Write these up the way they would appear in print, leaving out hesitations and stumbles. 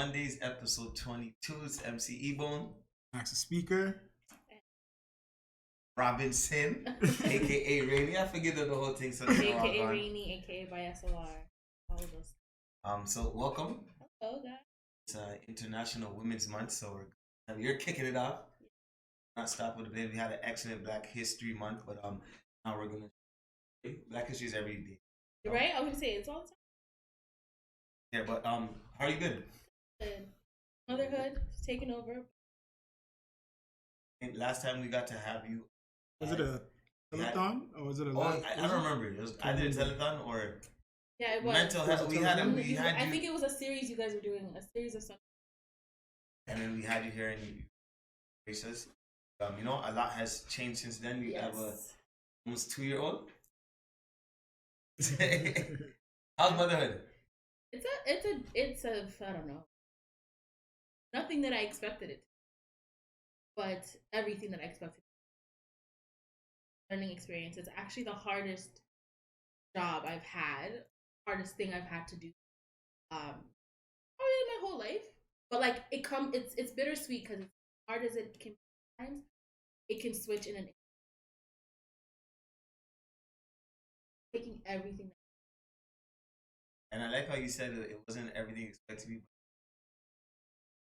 Mondays, episode 22. It's MC Ebone, Max the speaker. Robinson, aka Rainy. I forget the whole thing. So AKA Rainy, AKA BySLR. All of those. So welcome. Hello, guys. It's International Women's Month, so you're kicking it off. Not stop with the day. We had an excellent Black History Month, but now we're gonna Black History is every day. You're right. I was gonna say it's all the time. Yeah, but how are you been? Good. Motherhood is taking over. And last time we got to have you. Was it a telethon or was it a live? I don't remember. It was either a telethon or it was mental health. We had I think it was a series you guys were doing, a series of something. And then we had you here in races. A lot has changed since then. You have a almost 2-year-old. How's motherhood? It's a I don't know. Nothing that I expected it to, but everything that I expected. Learning experience. It's actually the hardest job I've had, hardest thing I've had to do, probably in my whole life. But like it's bittersweet because as hard as it can be sometimes, it can switch in an taking everything. And I like how you said it wasn't everything expected to be.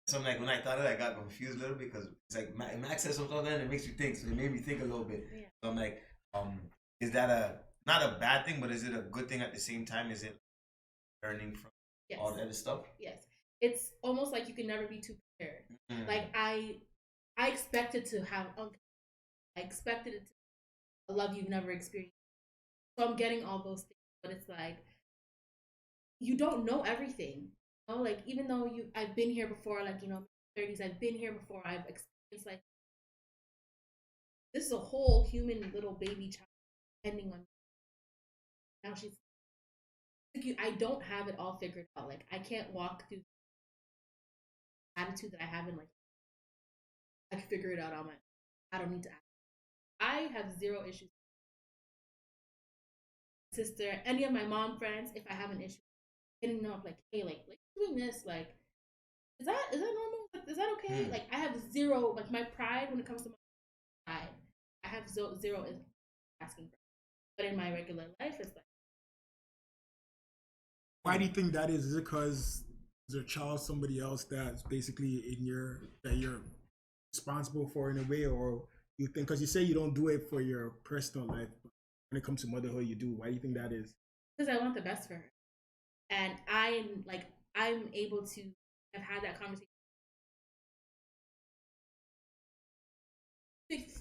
So I'm like, when I thought of it, I got confused a little bit because it's like Max says something and it makes you think. So it made me think a little bit. Yeah. So I'm like, is that not a bad thing, but is it a good thing at the same time? Is it learning from all that other stuff? Yes. It's almost like you can never be too prepared. Mm-hmm. Like I expected to have I expected it to a love you've never experienced. So I'm getting all those things, but it's like you don't know everything. You know, like even though I've been here before, like 30s, I've been here before. I've experienced like this is a whole human little baby child depending on me. Now she's like I don't have it all figured out. Like I can't walk through the attitude that I have in like I can figure it out on my own. I don't need to ask. I have zero issues. Sister, any of my mom friends, if I have an issue, getting up like, hey, like doing this, like, is that normal? Like, is that okay? Like, I have zero, like, my pride when it comes to my pride, I have zero in asking for. But in my regular life, it's like. Why do you think that is? Is it because there's a child, somebody else that's basically that you're responsible for in a way, or you think because you say you don't do it for your personal life, but when it comes to motherhood, you do. Why do you think that is? Because I want the best for her. And I'm able to have had that conversation.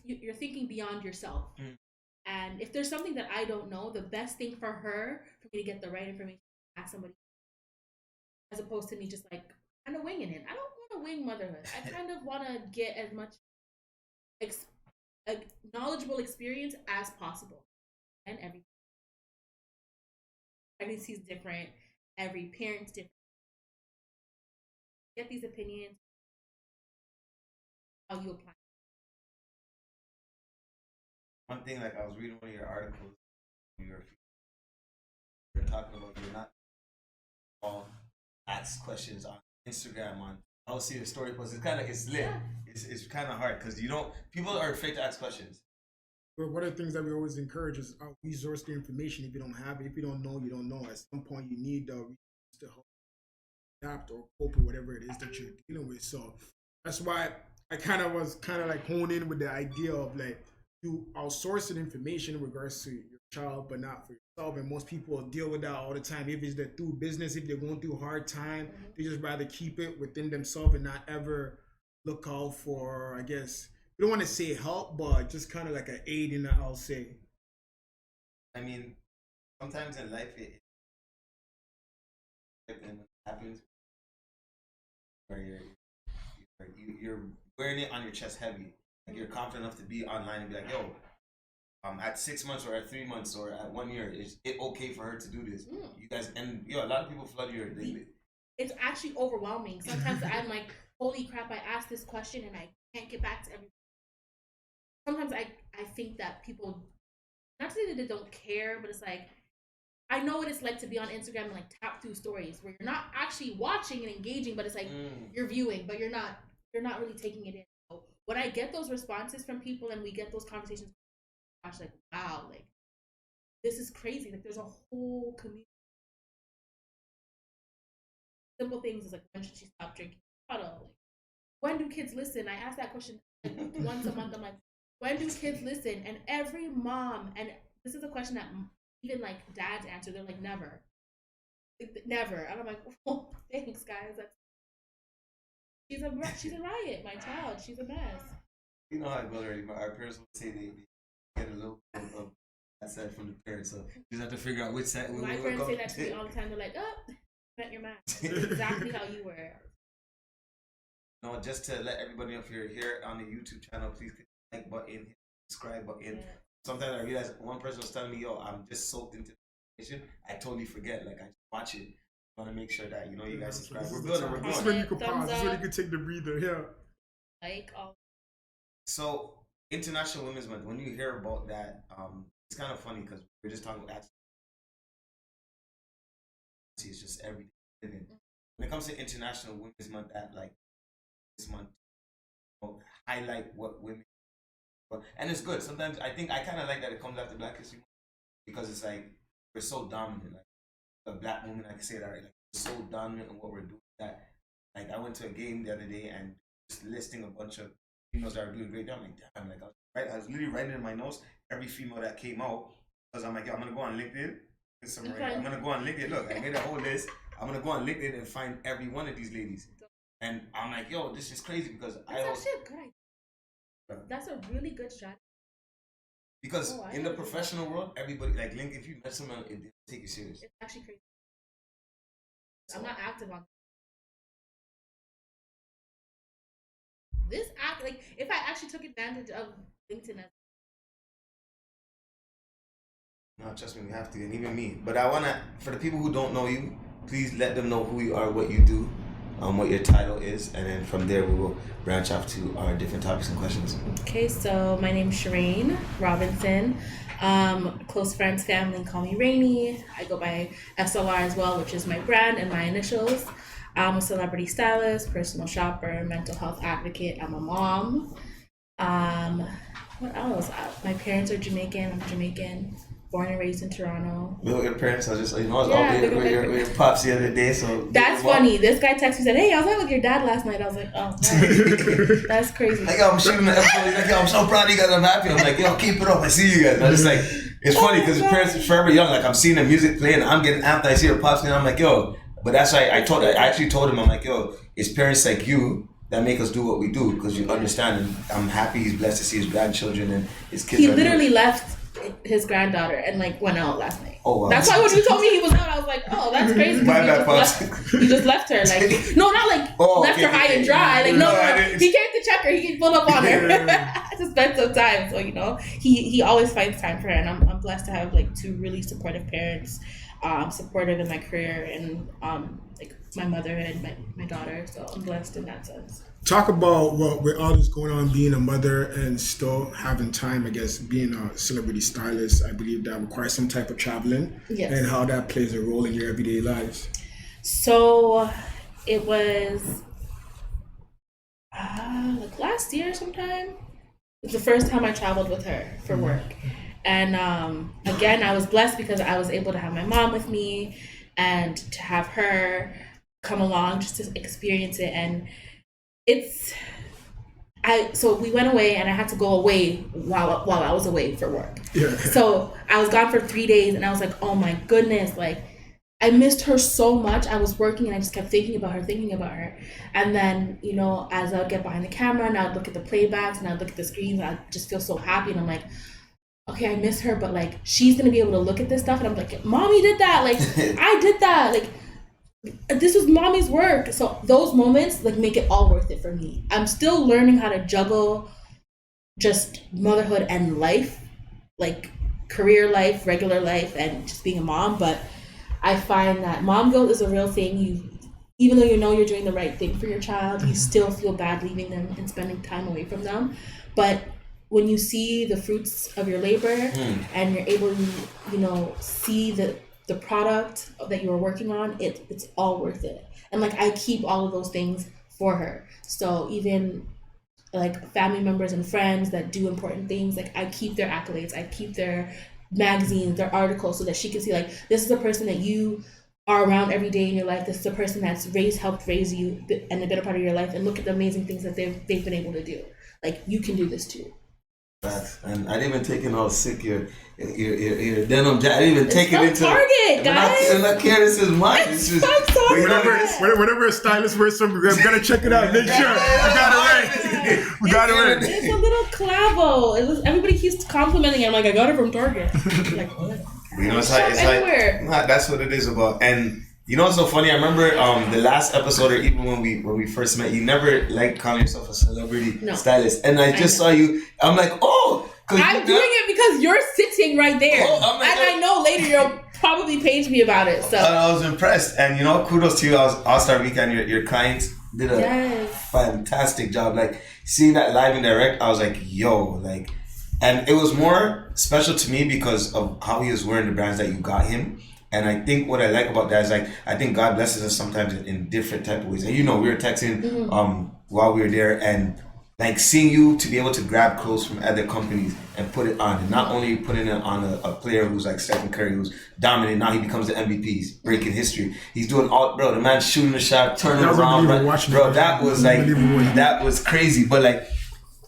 You're thinking beyond yourself. Mm. And if there's something that I don't know, the best thing for her, for me to get the right information, ask somebody, as opposed to me just like kind of winging it. I don't want to wing motherhood. I kind of want to get as much knowledgeable experience as possible. And every pregnancy is different. Every parent's different. Get these opinions. How you apply. One thing, like I was reading one of your articles, you're talking about you're not all ask questions on Instagram on. I'll see the story post. It's lit. Yeah. It's kind of hard because people are afraid to ask questions. But one of the things that we always encourage is resource the information. If you don't have it, if you don't know, you don't know. At some point, you need the resources to help adapt or cope with whatever it is that you're dealing with. So that's why I was like honed in with the idea of like you outsourcing information in regards to your child, but not for yourself. And most people deal with that all the time. If it's through business, if they're going through a hard time, they just rather keep it within themselves and not ever look out for, I guess, we don't want to say help, but just kind of like an aid in that, I'll say. I mean, sometimes in life it happens where you're wearing it on your chest heavy. Like you're confident enough to be online and be like, yo, at 6 months or at 3 months or at 1 year, is it okay for her to do this? You guys, and a lot of people flood your. It's actually overwhelming. Sometimes I'm like, holy crap, I asked this question and I can't get back to everything. Sometimes I think that people, not to say that they don't care, but it's like, I know what it's like to be on Instagram and like tap through stories where you're not actually watching and engaging, but it's like you're viewing, but you're not really taking it in. So when I get those responses from people and we get those conversations, gosh, like wow, like this is crazy. Like there's a whole community. Simple things is like, when should she stop drinking? Like, when do kids listen? I ask that question like once a month. I'm like, when do kids listen? And every mom, and this is a question that even like dads answer, they're like, never. Never. And I'm like, oh, thanks guys. She's a riot, my child. She's a mess. You know how it goes already. Our parents would say they get a little bit of that side from the parents, so you just have to figure out which side. My parents say that to me all the time. They're like, oh, bet your math. Exactly how you were. No, just to let everybody know, if you're here on the YouTube channel, please click the like button, hit the subscribe button. Yeah. Sometimes I realize one person was telling me, yo, I'm just soaked into the information. I totally forget. Like, I just watch it. I want to make sure that, you know, you guys subscribe. We're building, we're This is growing. when you can pause. This is when you can take the breather. Yeah. Like all. So, International Women's Month, when you hear about that, it's kind of funny because we're just talking about it's just everything. When it comes to International Women's Month, that like this month, you know, highlight what women, and it's good. Sometimes I think I kind of like that it comes after Black History Month because it's like we're so dominant. Like a black woman, I can say that, right? Like we're so dominant in what we're doing that, like I went to a game the other day and just listing a bunch of females that are doing great. I'm like, damn, like I was literally writing in my notes every female that came out because I'm like, yo, I'm gonna go on LinkedIn. I'm gonna go on LinkedIn. Look, I made a whole list. I'm gonna go on LinkedIn and find every one of these ladies. And I'm like, yo, this is crazy because that's actually a good idea. That's a really good strategy. Because in the professional world, everybody like LinkedIn. If you met someone, it take you serious. It's actually crazy. So, I'm not active on this act. Like if I actually took advantage of LinkedIn as. No, trust me, we have to, and even me. But I wanna, for the people who don't know you, please let them know who you are, what you do, what your title is, and then from there we will branch off to our different topics and questions. Okay, so my name's Sheraine Robinson. Close friends, family call me Rainy. I go by SLR as well, which is my brand and my initials. I'm a celebrity stylist, personal shopper, mental health advocate. I'm a mom. What else? My parents are Jamaican. I'm Jamaican. Born and raised in Toronto. Look, your parents, I was just, you know, I was out with your pops the other day, so. That's funny. This guy texted me, said, hey, I was out with your dad last night. I was like, oh, that's crazy. Like, yo, I'm shooting the episode. He's like, yo, I'm so proud of you guys. I'm happy. I'm like, yo, keep it up. I see you guys. And I'm just like, it's funny because your parents are forever young. Like, I'm seeing the music playing. I'm getting amped. I see your pops and I'm like, yo. But that's why I actually told him, I'm like, yo, it's parents like you that make us do what we do because you understand. And I'm happy he's blessed to see his grandchildren and his kids. He literally left his granddaughter and like went out last night. Oh wow. That's why when you told me he was out, I was like, oh, that's crazy. You just left her. Like no, not like left her high and dry. Like no. He came to check her. He pulled up on her to spend some time. So you know, he always finds time for her, and I'm blessed to have like two really supportive parents, supportive in my career and like my motherhood, my daughter. So I'm blessed in that sense. Talk about what with all this going on, being a mother and still having time, I guess, being a celebrity stylist. I believe that requires some type of traveling. Yes. And how that plays a role in your everyday lives. So it was like last year sometime. It was the first time I traveled with her for work. And again, I was blessed because I was able to have my mom with me and to have her come along just to experience it. And so we went away and I had to go away while I was away for work. Yeah. So I was gone for 3 days and I was like, oh my goodness, like I missed her so much. I was working and I just kept thinking about her. And then, you know, as I would get behind the camera and I would look at the playbacks and I would look at the screens and I'd just feel so happy. And I'm like, okay, I miss her, but like she's gonna be able to look at this stuff. And I'm like, mommy did that. Like I did that. Like this was mommy's work. So those moments like make it all worth it for me. I'm still learning how to juggle just motherhood and life, like career life, regular life, and just being a mom. But I find that mom guilt is a real thing. Even though you know you're doing the right thing for your child, you still feel bad leaving them and spending time away from them. But when you see the fruits of your labor and you're able to, you know, see the the product that you were working on, it's all worth it. And like I keep all of those things for her. So even like family members and friends that do important things, like I keep their accolades, I keep their magazines, their articles, so that she can see like this is the person that you are around every day in your life. This is the person that's helped raise you and been a part of your life, and look at the amazing things that they've been able to do. Like you can do this too. And I didn't even take it all sick your denim jacket. I didn't even take it into Target, guys. I'm not caring. This is mine. It's just whenever a stylist wears something, we gotta check it out. Make sure we got it right. We got it right. It's a little clavo. Everybody keeps complimenting it. I'm like, I got it from Target. Like, what? You know, it's like that's what it is about. And you know what's so funny? I remember the last episode, or even when we first met, you never like calling yourself a celebrity stylist, and I just saw you. I'm like, oh, I'm doing it because you're sitting right there, I know later you'll probably page me about it. So I was impressed, and you know, kudos to you. All-Star Weekend, your clients did a fantastic job. Like seeing that live and direct, I was like, yo, like, and it was more special to me because of how he was wearing the brands that you got him. And I think what I like about that is like, I think God blesses us sometimes in different type of ways. And you know, we were texting while we were there, and like seeing you to be able to grab clothes from other companies and put it on, and not only putting it on a player who's like Stephen Curry, who's dominant, now he becomes the MVP, he's breaking history. He's doing all, bro, the man shooting the shot, turning around, bro, that was like, that was crazy. But like,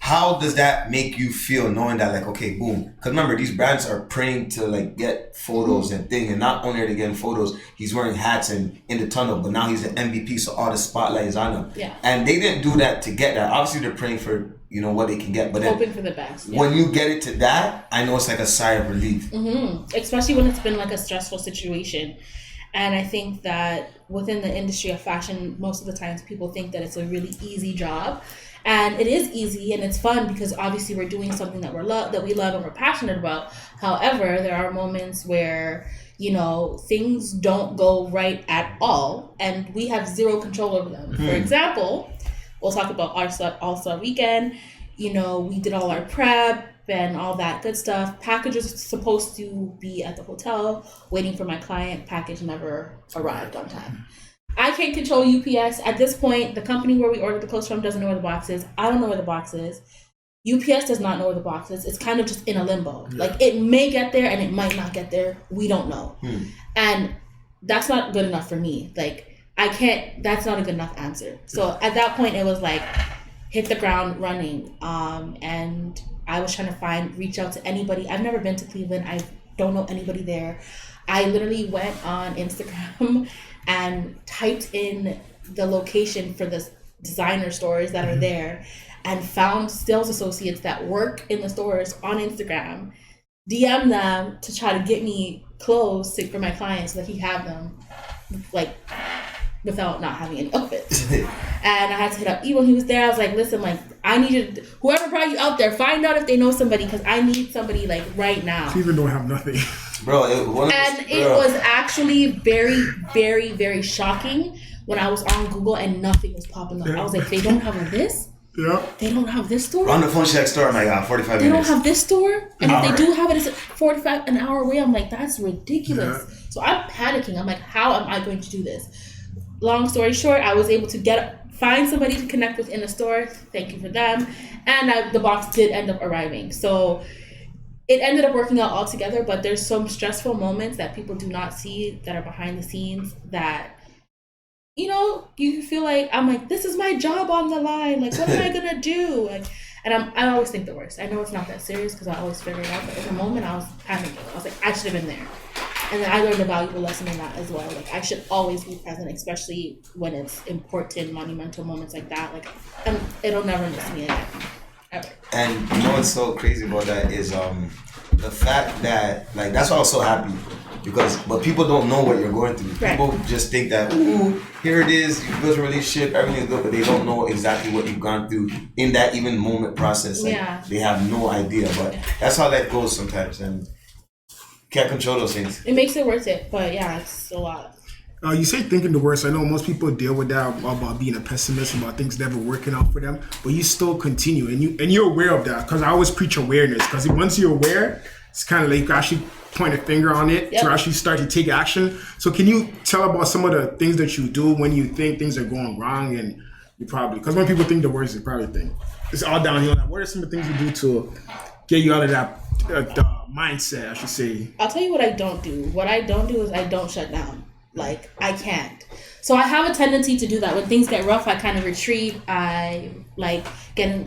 how does that make you feel knowing that like, okay, boom? Because remember, these brands are praying to like get photos and thing, and not only are they getting photos, he's wearing hats and in the tunnel, but now he's an MVP, so all the spotlight is on him. Yeah. And they didn't do that to get that. Obviously, they're praying for, you know, what they can get, but then hoping for the best. Yeah. When you get it to that, I know it's like a sigh of relief. Especially when it's been like a stressful situation. And I think that within the industry of fashion, most of the times people think that it's a really easy job. And it is easy and it's fun because obviously we're doing something that we love and we're passionate about. However, there are moments where, you know, things don't go right at all and we have zero control over them. For example, we'll talk about our All-Star Weekend. You know, we did all our prep and all that good stuff. Package was supposed to be at the hotel waiting for my client. Package never arrived on time. I can't control UPS. At this point, the company where we ordered the clothes from doesn't know where the box is. I don't know where the box is. UPS does not know where the box is. It's kind of just in a limbo. Yeah. Like, it may get there and it might not get there. We don't know. And that's not good enough for me. Like, that's not a good enough answer. So at that point, it was like, hit the ground running. And I was trying to reach out to anybody. I've never been to Cleveland. I don't know anybody there. I literally went on Instagram and typed in the location for the designer stores that are there and found sales associates that work in the stores on Instagram, DM them to try to get me clothes for my clients so that he have them, like, without not having any outfits. And I had to hit up E when he was there. I was like, listen, like, I need you to, whoever brought you out there, find out if they know somebody because I need somebody, like, right now. Cleveland don't have nothing. Bro, it was actually very, very, very shocking when I was on Google and nothing was popping up. I was like, they don't have this? Yeah. They don't have this store? On the phone check store, I'm like, 45 minutes. They don't have this store? And if they do have it, it's 45 an hour away. I'm like, that's ridiculous. Yeah. So I'm panicking. I'm like, how am I going to do this? Long story short, I was able to find somebody to connect with in the store. Thank you for them. And the box did end up arriving. So it ended up working out all together, but there's some stressful moments that people do not see that are behind the scenes that, you know, you feel like, I'm like, this is my job on the line. Like, what am I going to do? Like, and I always think the worst. I know it's not that serious because I always figure it out, but in the moment I was panicking. I was like, I should have been there. And then I learned a valuable lesson in that as well. Like, I should always be present, especially when it's important, monumental moments like that. Like, and it'll never miss me again. Ever. And you know what's so crazy about that is the fact that, like, that's why I was so happy but people don't know what you're going through. Right. People just think that, ooh, here it is, you build a relationship, everything's good, but they don't know exactly what you've gone through in that even moment process. Like, they have no idea, but that's how that goes sometimes, and can't control those things. It makes it worth it, but yeah, it's a lot. You say thinking the worst. I know most people deal with that about being a pessimist, about things never working out for them, but you still continue, and you're aware of that. Because I always preach awareness. Because once you're aware, it's kind of like you can actually point a finger on it to actually start to take action. So can you tell about some of the things that you do when you think things are going wrong, and you probably, because when people think the worst, they probably think it's all downhill. What are some of the things you do to get you out of that mindset, I should say? I'll tell you what I don't do. What I don't do is I don't shut down. Like, I can't. So I have a tendency to do that. When things get rough, I kind of retreat. I get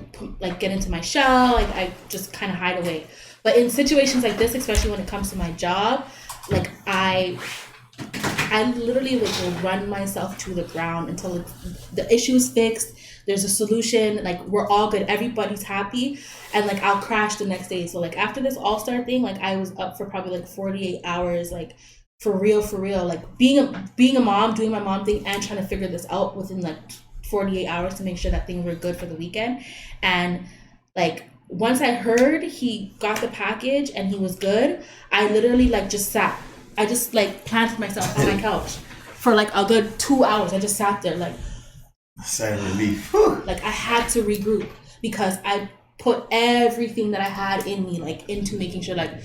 into my shell. Like, I just kind of hide away. But in situations like this, especially when it comes to my job, like I literally like will run myself to the ground until the issue is fixed. There's a solution. Like, we're all good. Everybody's happy. And like, I'll crash the next day. So like, after this All-Star thing, like I was up for probably like 48 hours, like for real, like being a mom, doing my mom thing and trying to figure this out within like 48 hours to make sure that things were good for the weekend. And like, once I heard he got the package and he was good, I literally like just sat. I just like planted myself on my couch for like a good 2 hours. I just sat there like sigh of relief. Like, I had to regroup because I put everything that I had in me like into making sure like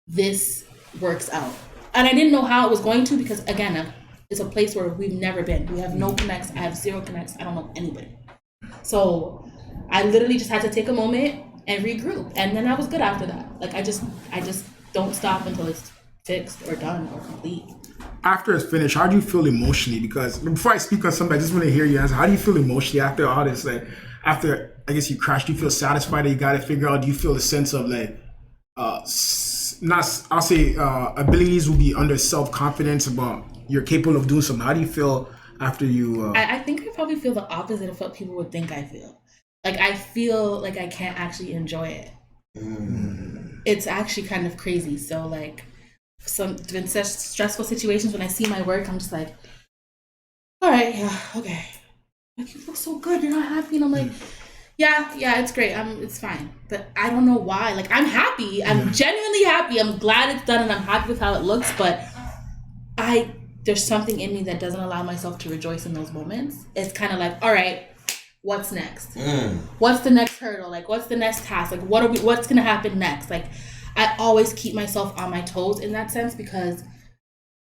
this works out. And I didn't know how it was going to, because again, it's a place where we've never been. We have no connects. I have zero connects. I don't know anybody. So I literally just had to take a moment and regroup, and then I was good after that. Like, I just don't stop until it's fixed or done or complete. After it's finished, how do you feel emotionally? Because before I speak on something, I just want to hear you answer. How do you feel emotionally after all this? Like, after, I guess, you crashed, do you feel satisfied that you got it figured out? Do you feel a sense of like, abilities will be under self-confidence about you're capable of doing something? How do you feel after you... I think I probably feel the opposite of what people would think I feel. Like, I feel like I can't actually enjoy it. It's actually kind of crazy. So like, been such stressful situations when I see my work, I'm just like, all right, yeah, okay. Like, you look so good, you're not happy. And I'm like, yeah, it's great. It's fine. But I don't know why. Like, I'm happy. I'm genuinely happy. I'm glad it's done and I'm happy with how it looks. But there's something in me that doesn't allow myself to rejoice in those moments. It's kind of like, all right, what's next? What's the next hurdle? Like, what's the next task? Like, what's going to happen next? Like, I always keep myself on my toes in that sense, because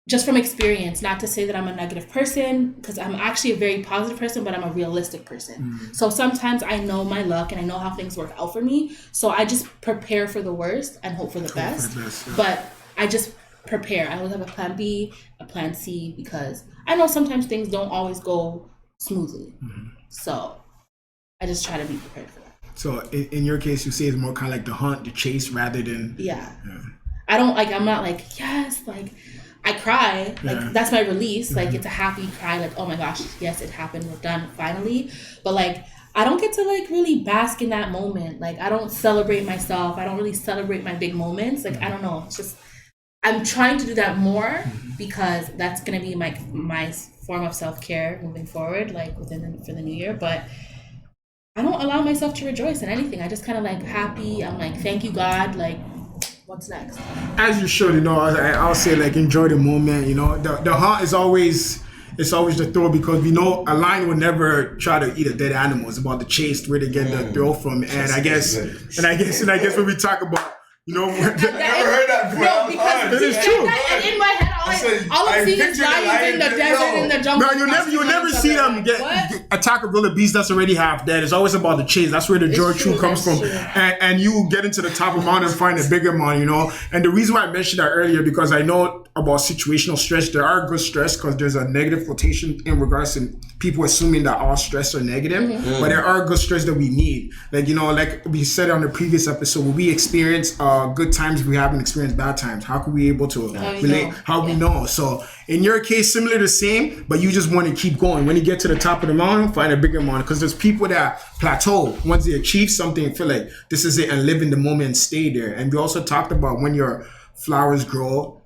just from experience, not to say that I'm a negative person, because I'm actually a very positive person, but I'm a realistic person. So sometimes I know my luck and I know how things work out for me. So I just prepare for the worst and hope for the best. But I just prepare. I always have a plan B, a plan C, because I know sometimes things don't always go smoothly. So I just try to be prepared for that. So in your case, you say it's more kind of like the hunt, the chase, rather than... Yeah. I don't like, I'm not like, yes, like I cry, like that's my release. Like, it's a happy cry, like, oh my gosh, yes, it happened, we're done finally. But like, I don't get to like really bask in that moment. Like, I don't celebrate myself. I don't really celebrate my big moments. Like, I don't know. It's just, I'm trying to do that more, because that's going to be my form of self-care moving forward, like for the new year. But I don't allow myself to rejoice in anything. I just kind of like happy. I'm like, thank you, God. Like, what's next? As you should, you know, I'll say like enjoy the moment. You know, the hunt is always, it's always the throw, because we know a lion would never try to eat a dead animal. It's about the chase, where they get the throw from. And I guess when we talk about, you know, never heard that before. No, because it is true. And in my head, all I see is lions in the desert, in the jungle. No, you'll never see them attack a wildebeest that's already half dead. It's always about the chase. That's where the joy true comes from. And you get into the top of mountain and find a bigger mountain, you know. And the reason why I mentioned that earlier, because I know about situational stress. There are good stress, because there's a negative quotation in regards to people assuming that all stress are negative. But there are good stress that we need. Like, you know, like we said on the previous episode, when we experience good times, we haven't experienced bad times. How can we able to relate? How we know? So in your case, similar to same, but you just want to keep going. When you get to the top of the mountain, find a bigger mountain, because there's people that plateau once they achieve something and feel like this is it and live in the moment and stay there. And we also talked about when your flowers grow,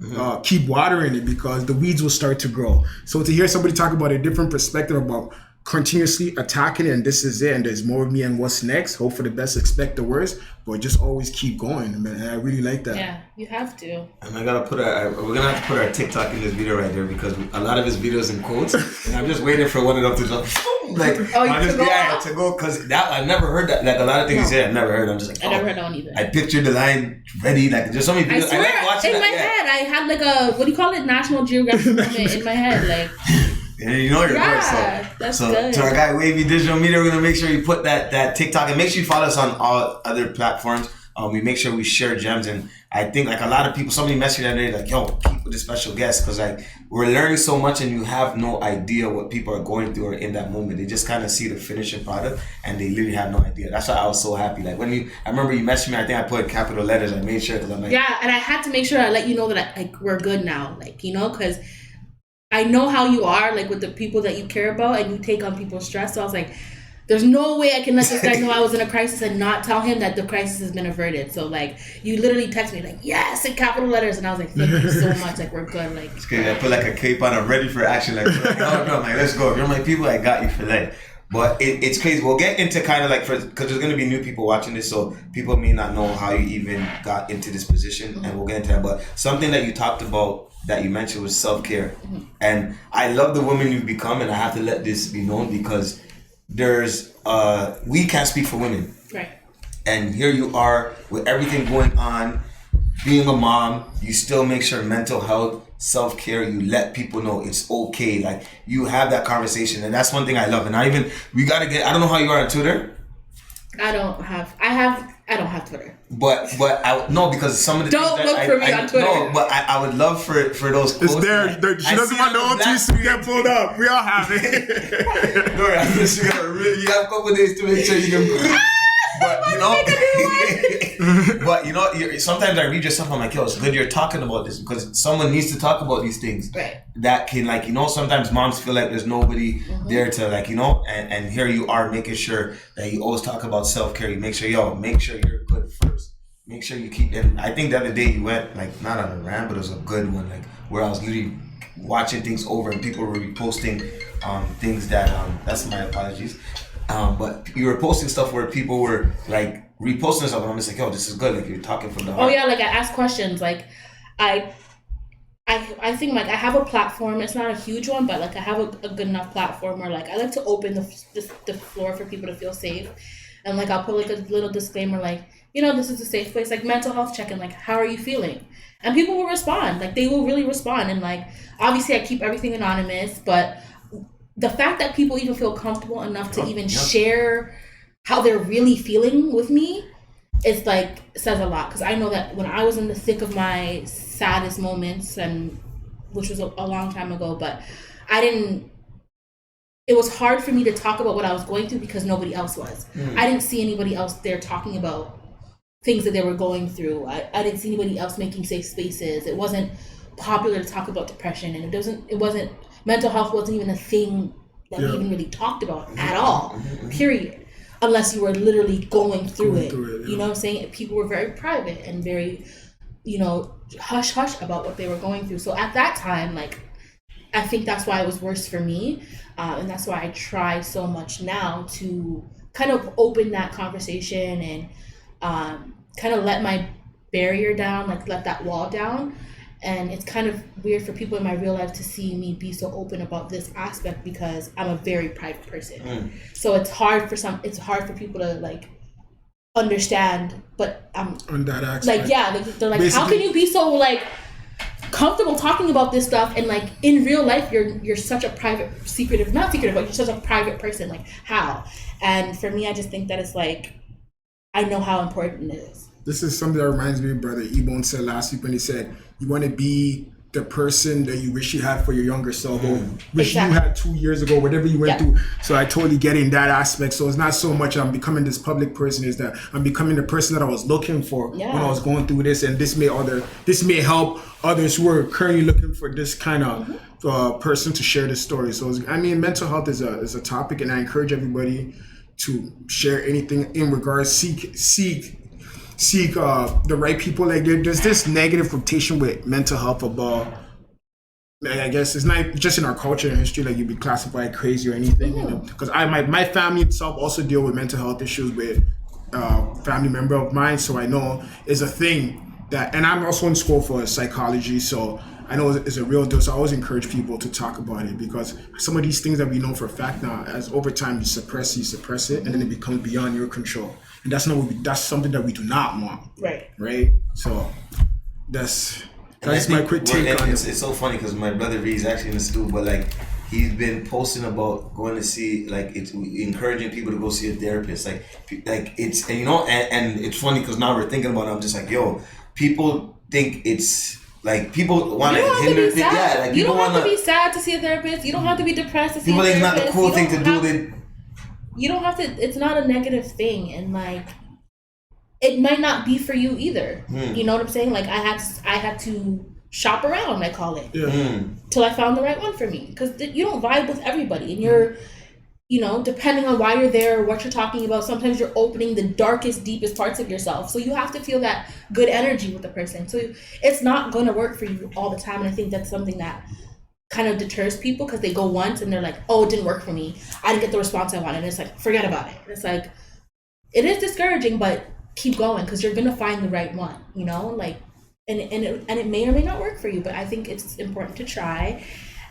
keep watering it, because the weeds will start to grow. So to hear somebody talk about a different perspective about continuously attacking it, and this is it, and there's more of me, and what's next, hope for the best, expect the worst, but just always keep going, man. I really like that. Yeah, you have to. And we're gonna have to put our TikTok in this video right there, because a lot of his videos in quotes, and I'm just waiting for one of them to jump. Like, to go, because that I've never heard that. Like a lot of things you say, I've never heard. I'm just like, I never heard that one either. I pictured the line ready. Like, there's so many people. I swear, like watching in my head, I had like a, what do you call it, National Geographic moment in my head, like. And you know you're good. That's so good. To our guy Wavy Digital Media, we're gonna make sure you put that TikTok, and make sure you follow us on all other platforms. We make sure we share gems, and I think like a lot of people, somebody messaged me the other day like, yo, keep with the special guest, because like we're learning so much and you have no idea what people are going through or in that moment. They just kind of see the finished product and they literally have no idea. That's why I was so happy. Like I remember you messaged me, I think I put in capital letters, I made sure, because I'm like, yeah, and I had to make sure I let you know that like we're good now, like, you know, because I know how you are, like with the people that you care about, and you take on people's stress. So I was like, there's no way I can let this guy know I was in a crisis and not tell him that the crisis has been averted. So like, you literally text me like, yes, in capital letters, and I was like, thank you so much. Like, we're good. Like, it's good. I put like a cape on, I'm ready for action. Like, no, I'm like, let's go. If you're my people, I got you for that. But it's crazy. We'll get into kind of like, because there's going to be new people watching this, so people may not know how you even got into this position, and we'll get into that. But something that you talked about that you mentioned was self-care. And I love the woman you've become, and I have to let this be known, because there's we can't speak for women, right? And here you are with everything going on, being a mom, you still make sure mental health, self-care, you let people know it's okay. Like, you have that conversation, and that's one thing I love. And we gotta get, I don't know how you are on Twitter. I don't have Twitter. But no, because some of the don't things look for me on Twitter. No, but I would love for those quotes. It's there. She doesn't want the old tweets to get pulled up. We all have it. No, I guess you have a couple days to make sure you can. But you know, sometimes I read your stuff, I'm like, yo, it's good you're talking about this, because someone needs to talk about these things. Right. That can, like, you know, sometimes moms feel like there's nobody there to, like, you know, and here you are making sure that you always talk about self-care. You make sure you're good first. Make sure you keep, and I think the other day you went, like, not on a rant, but it was a good one, like, where I was literally watching things over and people were reposting things that, that's my apologies. But you were posting stuff where people were like reposting stuff, and I'm just like, yo, this is good. Like, you're talking from the heart. Oh yeah, like I ask questions. Like, I think like I have a platform. It's not a huge one, but like I have a good enough platform where like I like to open the floor for people to feel safe, and like I'll put like a little disclaimer, like, you know, this is a safe place, like mental health check-in, like how are you feeling? And people will respond. Like, they will really respond, and like obviously I keep everything anonymous, but the fact that people even feel comfortable enough to even share how they're really feeling with me is like, says a lot. Because I know that when I was in the thick of my saddest moments, and which was a long time ago, but it was hard for me to talk about what I was going through because nobody else was. I didn't see anybody else there talking about things that they were going through. I didn't see anybody else making safe spaces. It wasn't popular to talk about depression, and it wasn't mental health wasn't even a thing that we even really talked about at all, period. Unless you were literally going through it. You know what I'm saying? People were very private and very, you know, hush-hush about what they were going through. So at that time, like, I think that's why it was worse for me. And that's why I try so much now to kind of open that conversation and kind of let my barrier down, like let that wall down. And it's kind of weird for people in my real life to see me be so open about this aspect, because I'm a very private person. So it's hard for people to like understand, but I'm on that aspect. Like, yeah, they're like, basically, how can you be so like comfortable talking about this stuff, and like in real life you're such a not secretive, but you're such a private person, like how? And for me, I just think that it's like, I know how important it is. This is something that reminds me of Brother Ebon said last week when he said, you want to be the person that you wish you had for your younger self, or wish you had 2 years ago, whatever you went through. So I totally get in that aspect. So it's not so much I'm becoming this public person, is that I'm becoming the person that I was looking for when I was going through this, and this may help others who are currently looking for this kind of person to share this story. So I mean, mental health is a topic, and I encourage everybody to share anything in regards, seek the right people. Like, there's this negative reputation with mental health about, I guess it's not just in our culture and history, like you'd be classified crazy or anything, you know, because my family itself also deal with mental health issues with family member of mine, so I know it's a thing that, and I'm also in school for psychology, so I know it's a real deal. So I always encourage people to talk about it, because some of these things that we know for a fact now, as over time you suppress it, and then it becomes beyond your control. And that's that's something that we do not want. Right. So that's my quick take on it. It's so funny because my brother V is actually in the stool, but like he's been posting about going to see, like, it's encouraging people to go see a therapist. Like it's, and and it's funny because now we're thinking about it. I'm just like, yo, people think it's like people want to hinder things. Yeah, like you don't have to be sad to see a therapist. You don't have to be depressed to see a therapist. People think it's not the cool thing to do. You don't have to. It's not a negative thing, and like it might not be for you either. You know what I'm saying? Like I had to shop around, I call it, till I found the right one for me. Because you don't vibe with everybody, and you're, depending on why you're there or what you're talking about, sometimes you're opening the darkest, deepest parts of yourself. So you have to feel that good energy with the person. So it's not going to work for you all the time, and I think that's something that kind of deters people, because they go once and they're like, oh, it didn't work for me. I didn't get the response I wanted. And it's like, forget about it. It's like, it is discouraging, but keep going, because you're going to find the right one, like, and it may or may not work for you, but I think it's important to try.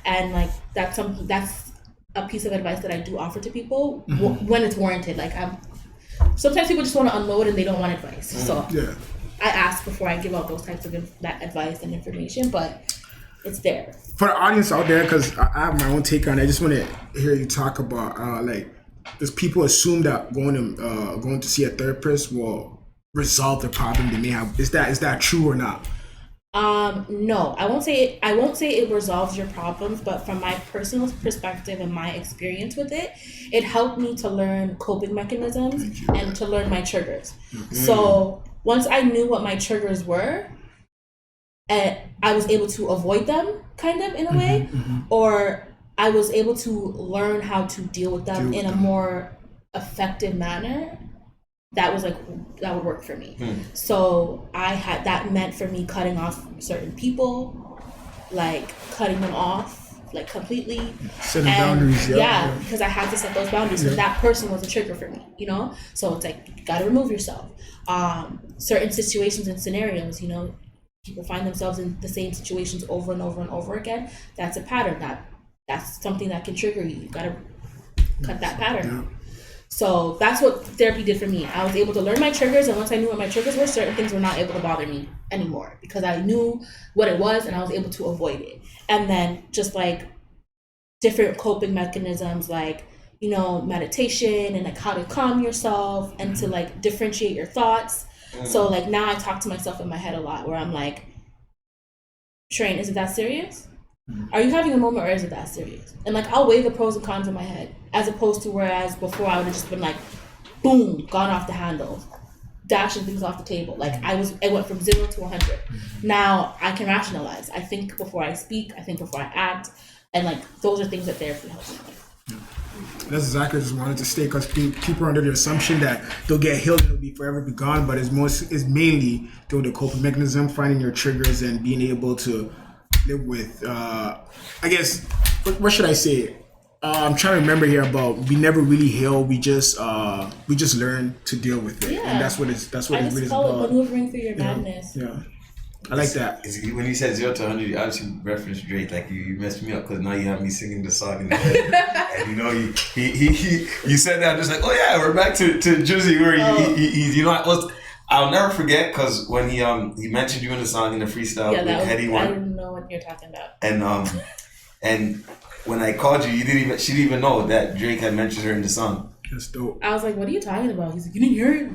And like, that's a piece of advice that I do offer to people when it's warranted. Like, sometimes people just want to unload and they don't want advice. So I ask before I give out those types of that advice and information, but it's there. For the audience out there, because I have my own take on it, I just want to hear you talk about does people assume that going to see a therapist will resolve the problem they may have? Is that true or not? No, I won't say it resolves your problems, but from my personal perspective and my experience with it, it helped me to learn coping mechanisms and to learn my triggers. So once I knew what my triggers were, I was able to avoid them, kind of, in a way, or I was able to learn how to deal with them in a more effective manner. That would work for me. So that meant for me cutting off certain people, like cutting them off, like completely. Setting boundaries, because I had to set those boundaries, because that person was a trigger for me, So it's like, you gotta remove yourself. Certain situations and scenarios, people find themselves in the same situations over and over and over again. That's a pattern. That's something that can trigger you. You gotta cut that pattern out. So that's what therapy did for me. I was able to learn my triggers, and once I knew what my triggers were, certain things were not able to bother me anymore, because I knew what it was and I was able to avoid it. And then just like different coping mechanisms, like, meditation and like how to calm yourself and to like differentiate your thoughts. So like now I talk to myself in my head a lot, where I'm like, Sheraine, is it that serious? Are you having a moment, or is it that serious? And like, I'll weigh the pros and cons in my head, as opposed to whereas before I would have just been like, boom, gone off the handle, dashing things off the table. Like it went from 0 to 100. Now I can rationalize. I think before I speak. I think before I act. And like, those are things that therapy helps me with. That's exactly what I just wanted to state, because people are under the assumption that they'll get healed and they'll be forever be gone, but it's mainly through the coping mechanism, finding your triggers and being able to live with, I guess, what should I say? I'm trying to remember here about, we never really heal, we just learn to deal with it, and that's what it really is about. I just call it maneuvering through your madness. I like that. When you said 0 to 100, you obviously referenced Drake. Like you messed me up, because now you have me singing the song in the head. And you said that, I'm just like, oh yeah, we're back to Jersey, where I'll never forget, because when he mentioned you in the song in the freestyle with Heady One. I didn't know what you're talking about. And when I called you, she didn't even know that Drake had mentioned her in the song. That's dope. I was like, what are you talking about? He's like, you didn't hear it?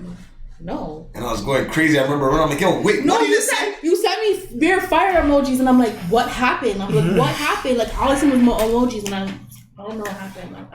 No. And I was going crazy. I remember running. I'm like, yo, wait, what did you say? You sent me bare fire emojis, and I'm like, what happened? I'm like, what happened? Like, all I seen was more emojis, and I don't know what happened. I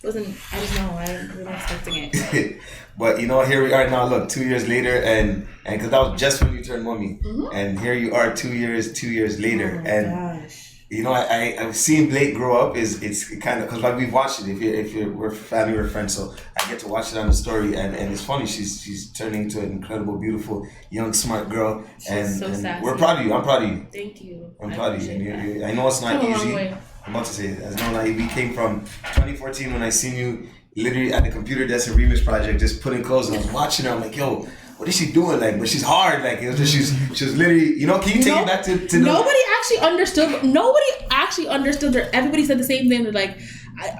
just know, I wasn't expecting it. But here we are now. Look, 2 years later, and because that was just when you turned mommy, and here you are 2 years later, Gosh. I've seen Blake grow up. It's kind of, because like we've watched it. We're family, we're friends, so I get to watch it on the story, and it's funny. She's turning into an incredible, beautiful, young, smart girl, and sassy. We're proud of you. I'm proud of you. Thank you. I'm proud of you. I know it's not easy. I'm about to say, as no lie, we came from 2014 when I seen you literally at the computer desk and remix project, just putting clothes. And I was watching her. I'm like, yo, what is she doing? Like, but she's hard. Like, it was just she was literally, you know. Can you take it back to nobody actually understood. Nobody actually understood her. Everybody said the same thing. They're like,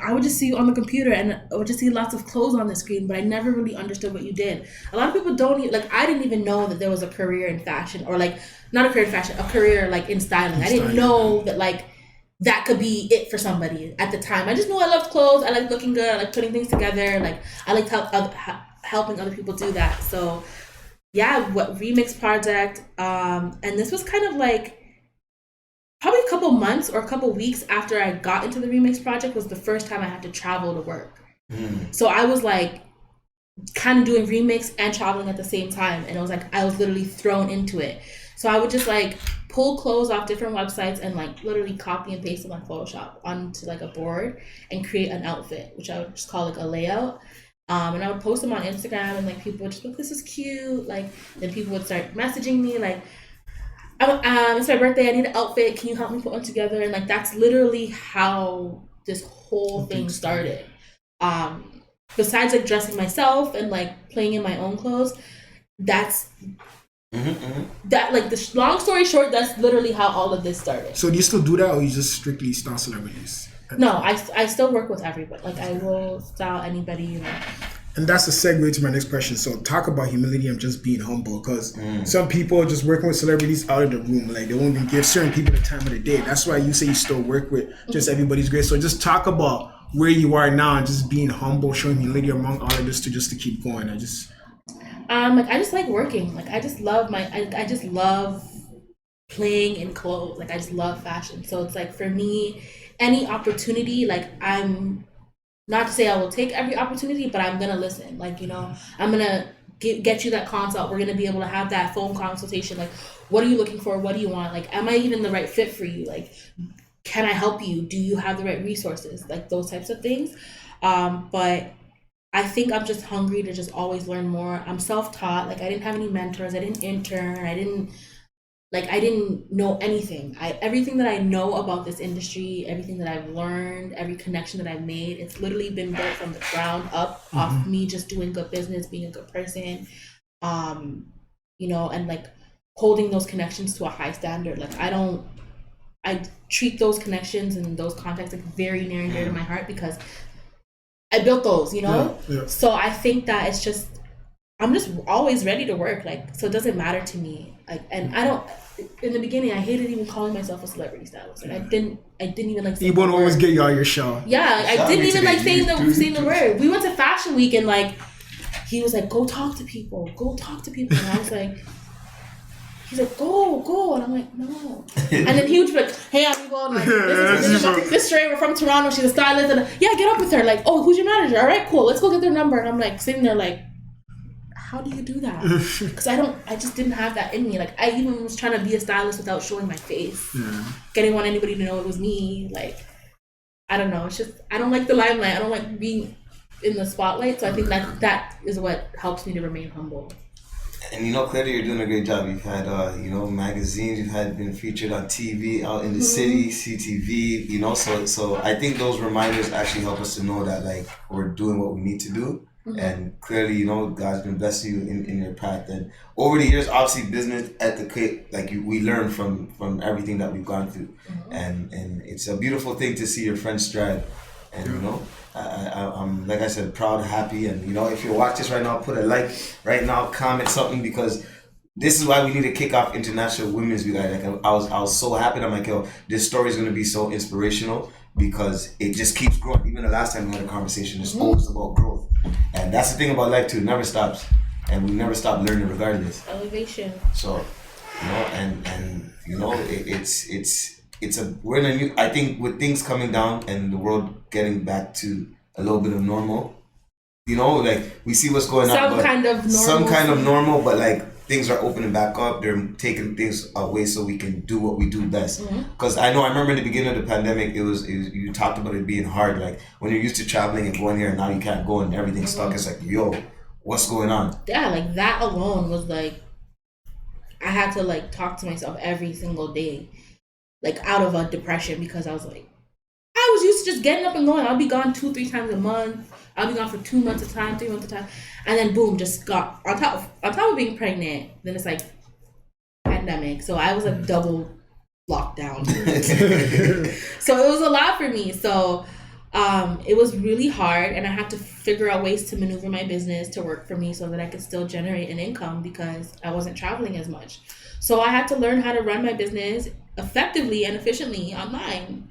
I would just see you on the computer and I would just see lots of clothes on the screen, but I never really understood what you did. A lot of people don't even, like, I didn't even know that there was a career in fashion, or like, not a career in fashion, a career like in styling. I didn't know that like that could be it for somebody at the time. I just knew I loved clothes. I liked looking good. I liked putting things together. Like, I liked helping other people do that. So yeah, what remix project. And this was kind of like, probably a couple months or a couple weeks after I got into the remix project was the first time I had to travel to work. So I was like kind of doing remix and traveling at the same time. And it was like, I was literally thrown into it. So I would just like pull clothes off different websites and like literally copy and paste them on Photoshop onto like a board and create an outfit, which I would just call like a layout. And I would post them on Instagram and like people would just be like, this is cute. Like, then people would start messaging me like, it's my birthday, I need an outfit, can you help me put one together? And like, that's literally how this whole thing started. Besides like dressing myself and like playing in my own clothes, that's that, like, the long story short, that's literally how all of this started. So do you still do that, or you just strictly style celebrities? No, I still work with everybody. Like, I will style anybody, you know. And that's a segue to my next question. So talk about humility and just being humble, because some people are just working with celebrities out of the room. Like, they won't even give certain people the time of the day. That's why you say you still work with just everybody's great. So just talk about where you are now and just being humble, showing humility among all of this to keep going. Like, I just like working. Like, I just love I just love playing in clothes. Like, I just love fashion. So it's like, for me, any opportunity, like, I'm not to say I will take every opportunity, but I'm gonna listen. Like, you know, I'm gonna get you that consult. We're gonna be able to have that phone consultation. Like, what are you looking for? What do you want? Like, am I even the right fit for you? Like, can I help you? Do you have the right resources? Like, those types of things. But I think I'm just hungry to just always learn more. I'm self-taught. Like, I didn't have any mentors. I didn't intern. I didn't know anything. Everything that I know about this industry, everything that I've learned, every connection that I've made, it's literally been built from the ground up off me just doing good business, being a good person, you know, and like holding those connections to a high standard. Like, I treat those connections and those contacts like very near and dear to my heart, because I built those, you know? Yeah. So I think that it's just, I'm just always ready to work. Like, so it doesn't matter to me. Like, and I don't, in the beginning, I hated even calling myself a celebrity stylist. Like, I didn't even like saying you won't always get you out your shell. Yeah, I didn't even like saying the word. We went to Fashion Week and like, he was like, go talk to people. And I was like, he's like, go. And I'm like, no. And then he would be like, hey, amigo, like, this Sheraine, we're from Toronto. She's a stylist. And yeah, get up with her. Like, oh, who's your manager? All right, cool. Let's go get their number. And I'm like sitting there like, how do you do that? Because I just didn't have that in me. Like, I even was trying to be a stylist without showing my face. Didn't want anybody to know it was me. Like, I don't know. It's just, I don't like the limelight. I don't like being in the spotlight. So I think that is what helps me to remain humble. And you know, clearly you're doing a great job. You've had, you know, magazines. You've been featured on TV out in the city, CTV. You know, so I think those reminders actually help us to know that like we're doing what we need to do. And clearly, you know, God's been blessing you in your path. And over the years, obviously, business etiquette, like we learn from everything that we've gone through. And it's a beautiful thing to see your friends strive. And you know, I'm, like I said, proud, happy. And you know, if you watch this right now, put a like right now, comment something, because this is why we need to kick off International Women's Week. Like, I was so happy. I'm like, yo, this story is going to be so inspirational, because it just keeps growing. Even the last time we had a conversation, it's always about growth. And that's the thing about life too, it never stops. And we never stop learning regardless. Elevation. So, you know, and you know, we're in a new, I think with things coming down and the world getting back to a little bit of normal, you know, like we see what's going on. Some kind of normal, but like things are opening back up. They're taking things away so we can do what we do best. Because I remember in the beginning of the pandemic, it was you talked about it being hard. Like when you're used to traveling and going here, and now you can't go and everything's stuck. It's like, yo, what's going on? Yeah, like that alone was like, I had to like talk to myself every single day, like out of a depression, because I was like, I was was used to just getting up and going. I'll be gone 2-3 times a month. I'll be gone for 2 months at a time, 3 months at a time, and then boom, just got on top of being pregnant. Then it's like pandemic, so I was like double lockdown. So it was a lot for me. So it was really hard, and I had to figure out ways to maneuver my business to work for me so that I could still generate an income because I wasn't traveling as much. So I had to learn how to run my business effectively and efficiently online.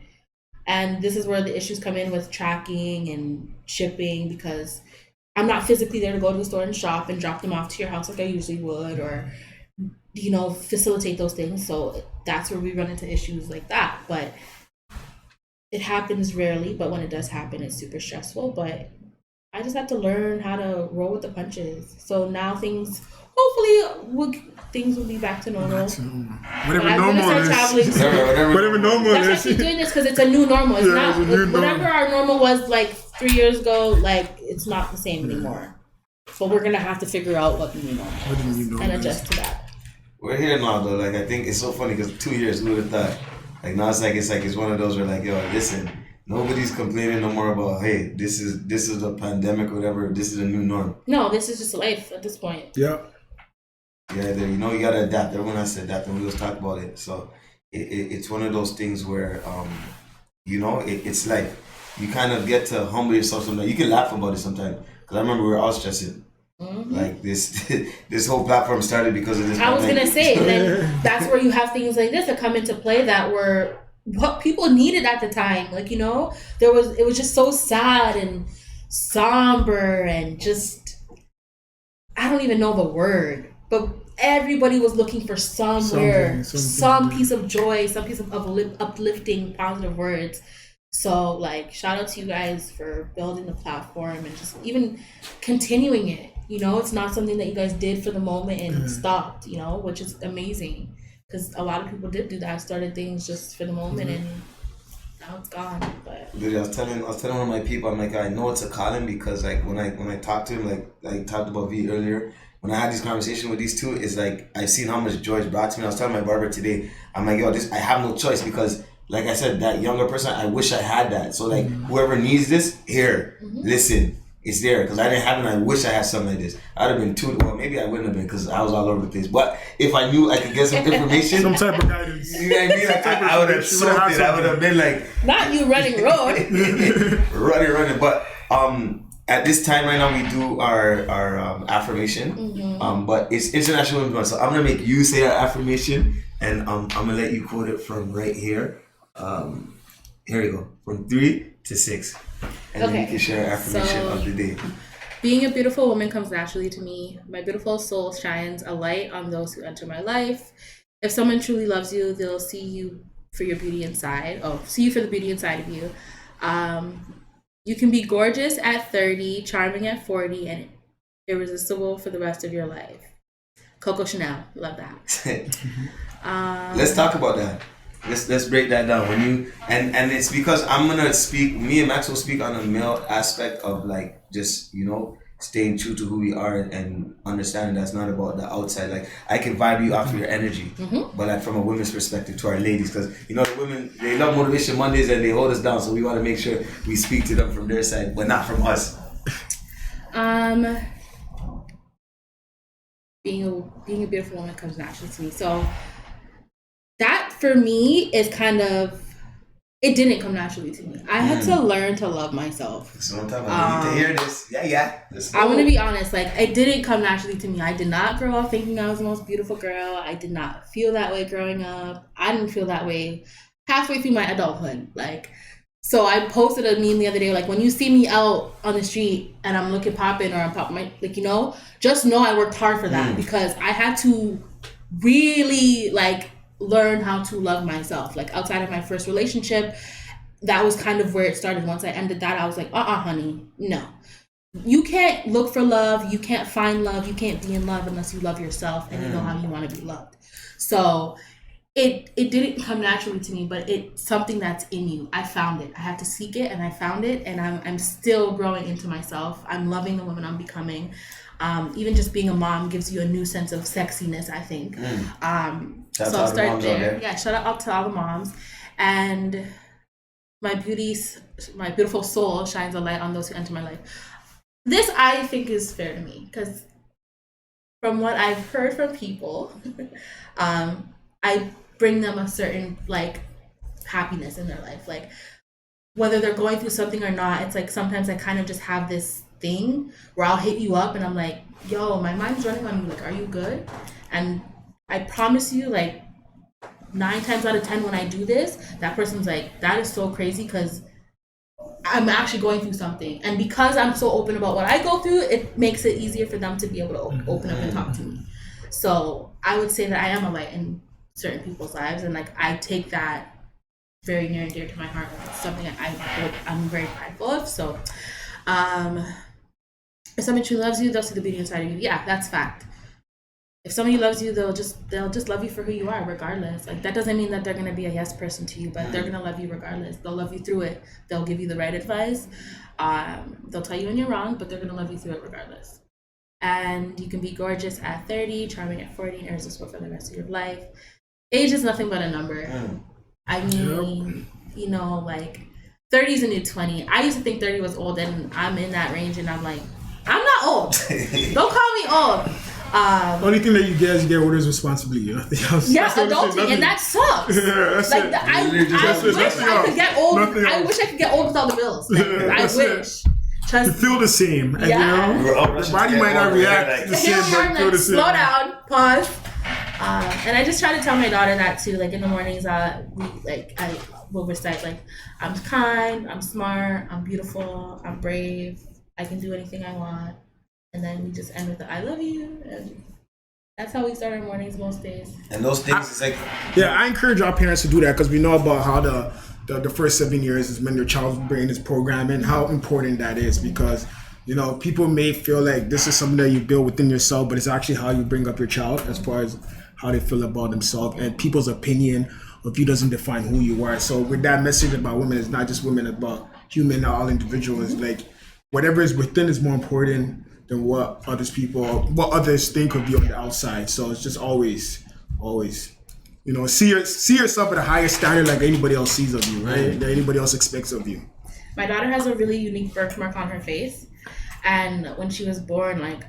And this is where the issues come in with tracking and shipping, because I'm not physically there to go to the store and shop and drop them off to your house like I usually would, or, you know, facilitate those things. So that's where we run into issues like that. But it happens rarely, but when it does happen, it's super stressful. But I just have to learn how to roll with the punches. So now things, hopefully, things will be back to normal. Whatever normal is. Whatever normal is. That's why I keep doing this, because it's a new normal. It's not whatever our normal was like 3 years ago. Like, it's not the same anymore. But we're gonna have to figure out what the new normal is and adjust to that. We're here now, though. Like, I think it's so funny because 2 years, who would have thought? Like, now it's one of those where, like, yo, listen, nobody's complaining no more about, hey, this is a pandemic or whatever. This is a new norm. No, this is just life at this point. Yeah. Yeah, you know, you gotta adapt. Everyone has to adapt, and we always talk about it. So it's one of those things where, you know, it's like you kind of get to humble yourself sometimes. You can laugh about it sometimes. Because I remember we were all stressing. Mm-hmm. Like this whole platform started because of this. I was gonna say, then that's where you have things like this that come into play that were what people needed at the time. Like, you know, it was just so sad and somber and just, I don't even know the word, but everybody was looking for some piece of joy, some piece of uplifting, positive words. So, like, shout out to you guys for building the platform and just even continuing it. You know, it's not something that you guys did for the moment and stopped, you know, which is amazing. Because a lot of people did do that, started things just for the moment and now it's gone. But dude, I was telling one of my people, I'm like, I know it's a calling because, like, when I talked to him, like I talked about V earlier, when I had this conversation with these two, it's like I've seen how much joy it's brought to me. I was telling my barber today, I'm like, yo, I have no choice because, like I said, that younger person, I wish I had that. So, like, whoever needs this, here, listen, it's there. Because I didn't have it, and I wish I had something like this. I'd have been well, maybe I wouldn't have been because I was all over the place. But if I knew I could get some information, some type of guidance, you know what I mean? Like, I would have soaked it. I would have been like, not you running road, running. But at this time right now, we do our affirmation. But it's International Women's Month, so I'm gonna make you say our affirmation, and I'm gonna let you quote it from right here. Here we go. From 3 to 6. And then you can share our affirmation of the day. Being a beautiful woman comes naturally to me. My beautiful soul shines a light on those who enter my life. If someone truly loves you, they'll see you for your beauty inside. See you for the beauty inside of you. You can be gorgeous at 30, charming at 40, and irresistible for the rest of your life. Coco Chanel. Love that. Let's talk about that. Let's break that down. When you and it's because I'm gonna speak. Me and Max will speak on a male aspect of, like, just, you know, staying true to who we are and understanding that's not about the outside. Like, I can vibe you off of your energy, but, like, from a women's perspective to our ladies, because, you know, the women, they love Motivation Mondays and they hold us down. So we want to make sure we speak to them from their side, but not from us. Being a beautiful woman comes naturally to me. So that for me is kind of, it didn't come naturally to me. I had to learn to love myself. So I'm talking about, you need to hear this. Yeah. I'm going to be honest. Like, it didn't come naturally to me. I did not grow up thinking I was the most beautiful girl. I did not feel that way growing up. I didn't feel that way halfway through my adulthood. Like, so I posted a meme the other day, like, when you see me out on the street and I'm looking popping or I'm popping my, like, you know, just know I worked hard for that because I had to really, like, learn how to love myself. Like, outside of my first relationship, that was kind of where it started. Once I ended that, I was like, honey, no. You can't look for love. You can't find love. You can't be in love unless you love yourself and you know how you want to be loved. So it didn't come naturally to me, but it's something that's in you. I found it. I had to seek it, and I found it, and I'm still growing into myself. I'm loving the woman I'm becoming. Even just being a mom gives you a new sense of sexiness, I think. So I'll start there. Yeah, shout out to all the moms. And my beautiful soul shines a light on those who enter my life. This I think is fair to me because from what I've heard from people, I bring them a certain like happiness in their life. Like whether they're going through something or not, it's like sometimes I kind of just have this thing where I'll hit you up and I'm like, yo, my mind's running on you. Like, are you good? And I promise you, like 9 times out of 10 when I do this, that person's like, that is so crazy because I'm actually going through something. And because I'm so open about what I go through, it makes it easier for them to be able to open up and talk to me. So I would say that I am a light in certain people's lives. And like, I take that very near and dear to my heart. It's something I'm very prideful of. So if somebody truly loves you, they'll see the beauty inside of you. Yeah, that's fact. If somebody loves you, they'll just love you for who you are, regardless. Like that doesn't mean that they're gonna be a yes person to you, but they're gonna love you regardless. They'll love you through it. They'll give you the right advice. They'll tell you when you're wrong, but they're gonna love you through it regardless. And you can be gorgeous at 30, charming at 40, and irresistible for the rest of your life. Age is nothing but a number. I mean, you know, like 30 is a new 20. I used to think 30 was old, and I'm in that range, and I'm like, I'm not old. Don't call me old. Only thing that you get is you get older's responsibility. Nothing else. Yeah, adulting, and that sucks. Like I wish I could get old. I wish I could get old without the bills. Like, I wish. You feel the same. Yeah. And, you know, your body might not react the same, but feel the same. Slow down. Pause. And I just try to tell my daughter that too. Like in the mornings, I will recite like, I'm kind, I'm smart, I'm beautiful, I'm brave, I can do anything I want. And then we just end with the I love you. And that's how we start our mornings most days. And those things is like... Yeah, I encourage our parents to do that because we know about how the first 7 years is when your child's brain is programming, how important that is because, you know, people may feel like this is something that you build within yourself, but it's actually how you bring up your child as far as how they feel about themselves. And people's opinion of you doesn't define who you are. So with that message about women, it's not just women, it's about human, all individuals. Like whatever is within is more important than what others think of you on the outside. So it's just always, you know, see yourself at a higher standard like anybody else sees of you, right? That anybody else expects of you. My daughter has a really unique birthmark on her face, and when she was born, like,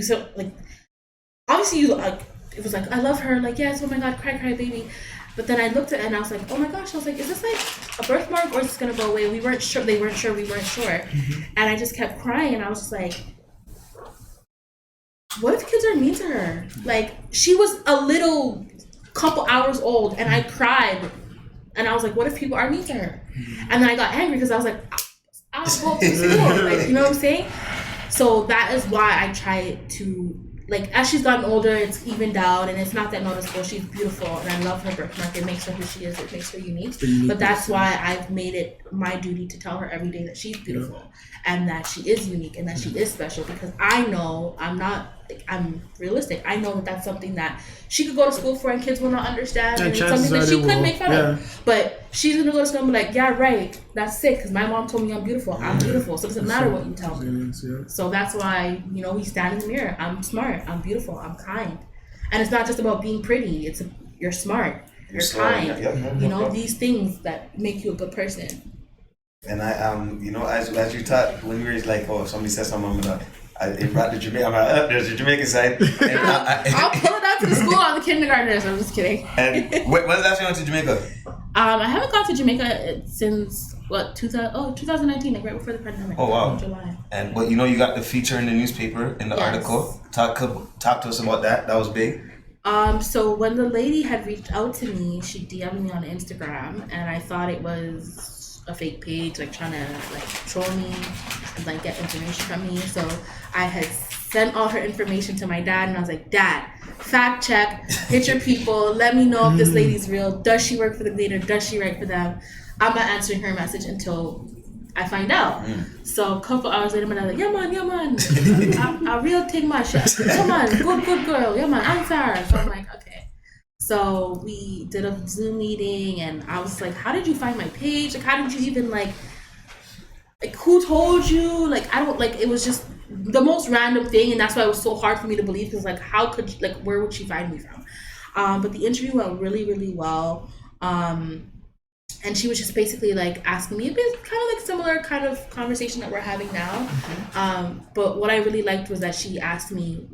so like, obviously you like, it was like I love her, like yes, oh my god, cry baby. But then I looked at it and I was like, oh my gosh, I was like, is this like a birthmark or is this gonna go away? We weren't sure. They weren't sure. We weren't sure. Mm-hmm. And I just kept crying and I was just like, what if kids are mean to her? Like she was a little couple hours old and I cried and I was like, what if people are mean to her? Mm-hmm. And then I got angry because I was like, I'll go to school. Like, you know what I'm saying? So that is why I try to, like, as she's gotten older, it's evened out and it's not that noticeable. She's beautiful and I love her birthmark. It makes her who she is. It makes her unique. But that's why I've made it my duty to tell her every day that she's beautiful and that she is unique and that she is special because I know I'm realistic. I know that that's something that she could go to school for and kids will not understand and it's something that she could make fun of. But she's going to go to school and be like, yeah, right. That's sick because my mom told me I'm beautiful. I'm beautiful. So it doesn't matter what you tell me. So that's why, you know, we stand in the mirror. I'm smart. I'm beautiful. I'm kind. And it's not just about being pretty. You're smart. You're kind. You know, these things that make you a good person. And I, you know, as you taught, when you were like, oh, if somebody says something, I'm like, it brought the Jamaican. I'm like, there's the Jamaican side. And I'll pull it out to the school on the kindergartners. I'm just kidding. And when's the last time you went to Jamaica? I haven't gone to Jamaica since 2019, like right before the pandemic. Oh wow! July. And but you know, you got the feature in the newspaper in the article. Talk to us about that. That was big. So when the lady had reached out to me, she DM'd me on Instagram, and I thought it was a fake page, like trying to like troll me and like get information from me. So I had sent all her information to my dad, and I was like, Dad, fact check, hit your people, let me know if this lady's real. Does she work for the leader? Does she write for them? I'm not answering her message until I find out. So a couple hours later, my dad's like, yeah man, a real thing, Masha. Yeah man, good girl. Yeah man, answer. So I'm like, okay. So we did a Zoom meeting, and I was like, how did you find my page? Like, how did you even like who told you? Like, I don't, like, it was just the most random thing, and that's why it was so hard for me to believe, because like, how could you, like, where would she find me from? But the interview went really, really well. and she was just basically like asking me a bit, kind of like similar kind of conversation that we're having now. But what I really liked was that she asked me,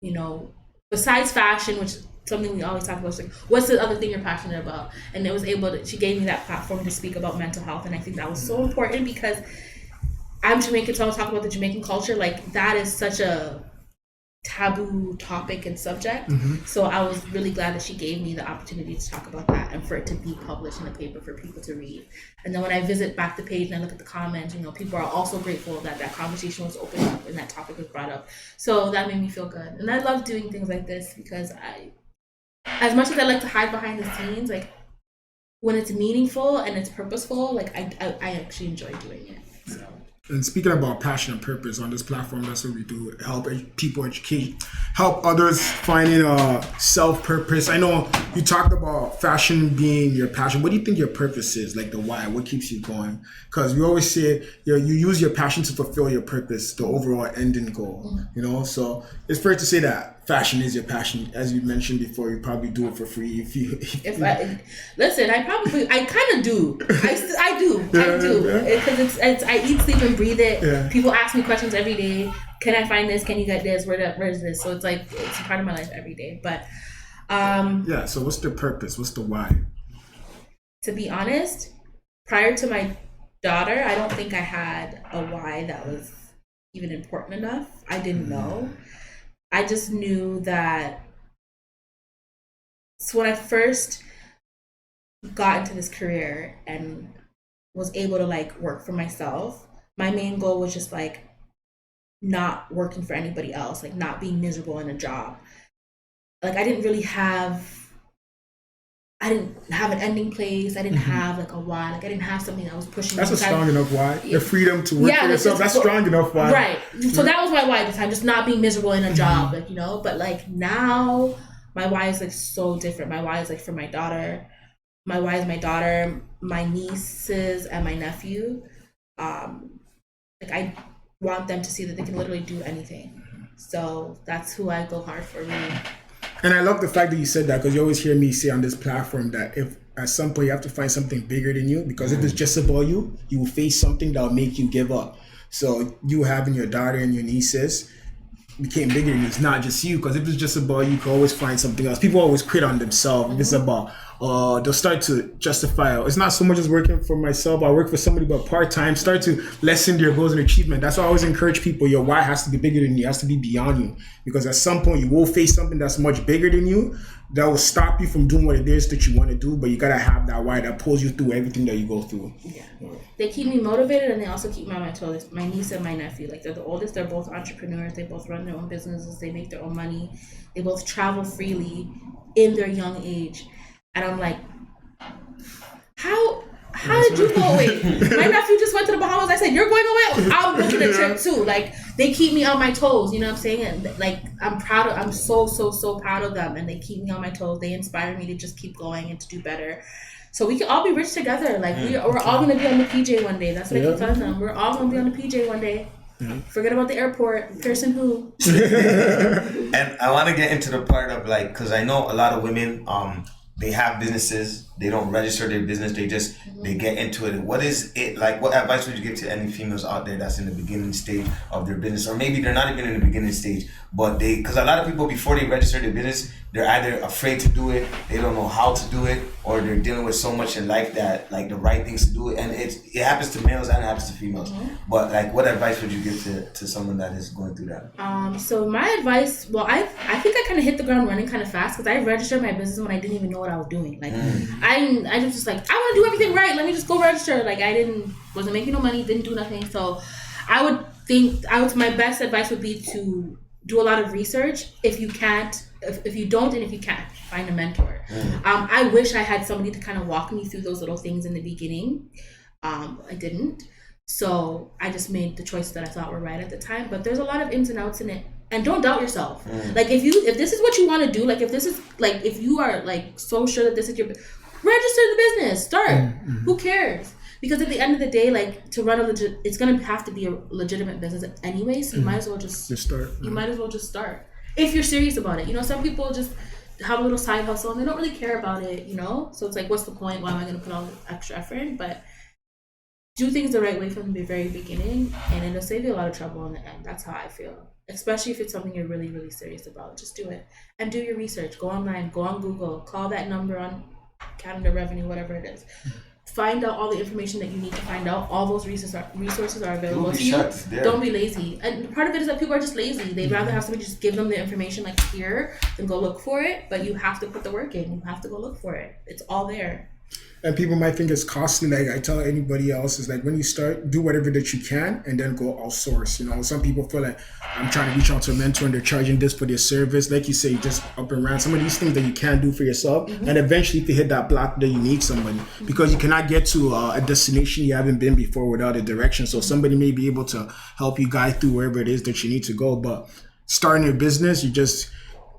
you know, besides fashion, which is something we always talk about, like, what's the other thing you're passionate about? And it was she gave me that platform to speak about mental health, and I think that was so important because I'm Jamaican, so I was talking about the Jamaican culture. Like, that is such a taboo topic and subject. So I was really glad that she gave me the opportunity to talk about that and for it to be published in a paper for people to read. And then when I visit back the page and I look at the comments, you know, people are also grateful that that conversation was opened up and that topic was brought up. So that made me feel good. And I love doing things like this because as much as I like to hide behind the scenes, like, when it's meaningful and it's purposeful, like, I actually enjoy doing it. So. And speaking about passion and purpose on this platform, that's what we do: help people educate, help others finding self-purpose. I know you talked about fashion being your passion. What do you think your purpose is? Like the why? What keeps you going? Because we always say you use your passion to fulfill your purpose, the overall ending goal. You know, so it's fair to say that fashion is your passion. As you mentioned before, you probably do it for free Listen, I kind of do. I do because it's I eat, sleep, and breathe it. Yeah. People ask me questions every day. Can I find this? Can you get this? Where is this? So it's like it's a part of my life every day. But yeah. So what's the purpose? What's the why? To be honest, prior to my daughter, I don't think I had a why that was even important enough. I didn't know. I just knew that. So when I first got into this career and was able to like work for myself, my main goal was just like not working for anybody else, like not being miserable in a job. Like I didn't have an ending place. I didn't have like a why. Like I didn't have something that was pushing me. That's a strong enough why. The freedom to work for yourself. That's strong enough why. Right. So that was my why at the time, just not being miserable in a job, like, you know. But like now, my why is like so different. My why is like for my daughter. My why is my daughter, my nieces, and my nephew. Like I want them to see that they can literally do anything. So that's who I go hard for, really. And I love the fact that you said that, because you always hear me say on this platform that if at some point you have to find something bigger than you, because if it's just about you, you will face something that will make you give up. So you having your daughter and your nieces became bigger than you. It's not just you, because if it's just about you can always find something else. People always quit on themselves. If it's about, they'll start to justify, it's not so much as working for myself, I work for somebody, but part-time, start to lessen their goals and achievement. That's why I always encourage people, your why has to be bigger than you, has to be beyond you. Because at some point you will face something that's much bigger than you that will stop you from doing what it is that you want to do, but you gotta have that why that pulls you through everything that you go through. Yeah. They keep me motivated, and they also keep me on my toes. My niece and my nephew, like they're the oldest, they're both entrepreneurs, they both run their own businesses, they make their own money, they both travel freely in their young age. And I'm like, how did you go away? My nephew just went to the Bahamas. I said, you're going away? I'm booking a trip too. Like, they keep me on my toes, you know what I'm saying? And like, I'm so proud of them, and they keep me on my toes. They inspire me to just keep going and to do better. So we can all be rich together. Like, we're all going to be on the PJ one day. That's what I keep telling them. We're all going to be on the PJ one day. Forget about the airport. Pearson who? And I want to get into the part of like, because I know a lot of women, they have businesses, they don't register their business, they just they get into it. What is it like? What advice would you give to any females out there that's in the beginning stage of their business, or maybe they're not even in the beginning stage, but because a lot of people before they register their business, they're either afraid to do it, they don't know how to do it, or they're dealing with so much in life that like the right things to do it, and it happens to males and it happens to females. But like, what advice would you give to someone that is going through that? So my advice, well, I think I kind of hit the ground running kind of fast, because I registered my business when I didn't even know what I was doing. Like I was just like, I want to do everything right. Let me just go register. Like wasn't making no money, didn't do nothing. So I would think my best advice would be to do a lot of research. If you can't, if you don't, and if you can't, find a mentor. I wish I had somebody to kind of walk me through those little things in the beginning. I didn't. So I just made the choices that I thought were right at the time. But there's a lot of ins and outs in it. And don't doubt yourself. Like if this is what you want to do, like if you are like so sure that this is your, register the business, start. Who cares? Because at the end of the day, like to run it's gonna have to be a legitimate business anyway. So you might as well just start. You might as well just start if you're serious about it. You know, some people just have a little side hustle and they don't really care about it, you know? So it's like, what's the point? Why am I going to put all the extra effort in? But do things the right way from the very beginning, and it'll save you a lot of trouble in the end. That's how I feel. Especially if it's something you're really, really serious about. Just do it. And do your research. Go online. Go on Google. Call that number on Canada Revenue, whatever it is. Find out all the information that you need to find out. All those resources are available to you. Don't be lazy. And part of it is that people are just lazy. They'd rather have somebody just give them the information like here than go look for it. But you have to put the work in. You have to go look for it. It's all there. And people might think it's costly. Like I tell anybody else, is like when you start, do whatever that you can and then go outsource. You know, some people feel like I'm trying to reach out to a mentor and they're charging this for their service. Like you say, just up and around. Some of these things that you can't do for yourself. And eventually if you hit that block, then you need somebody. Because you cannot get to a destination you haven't been before without a direction. So somebody may be able to help you guide through wherever it is that you need to go. But starting a business, you just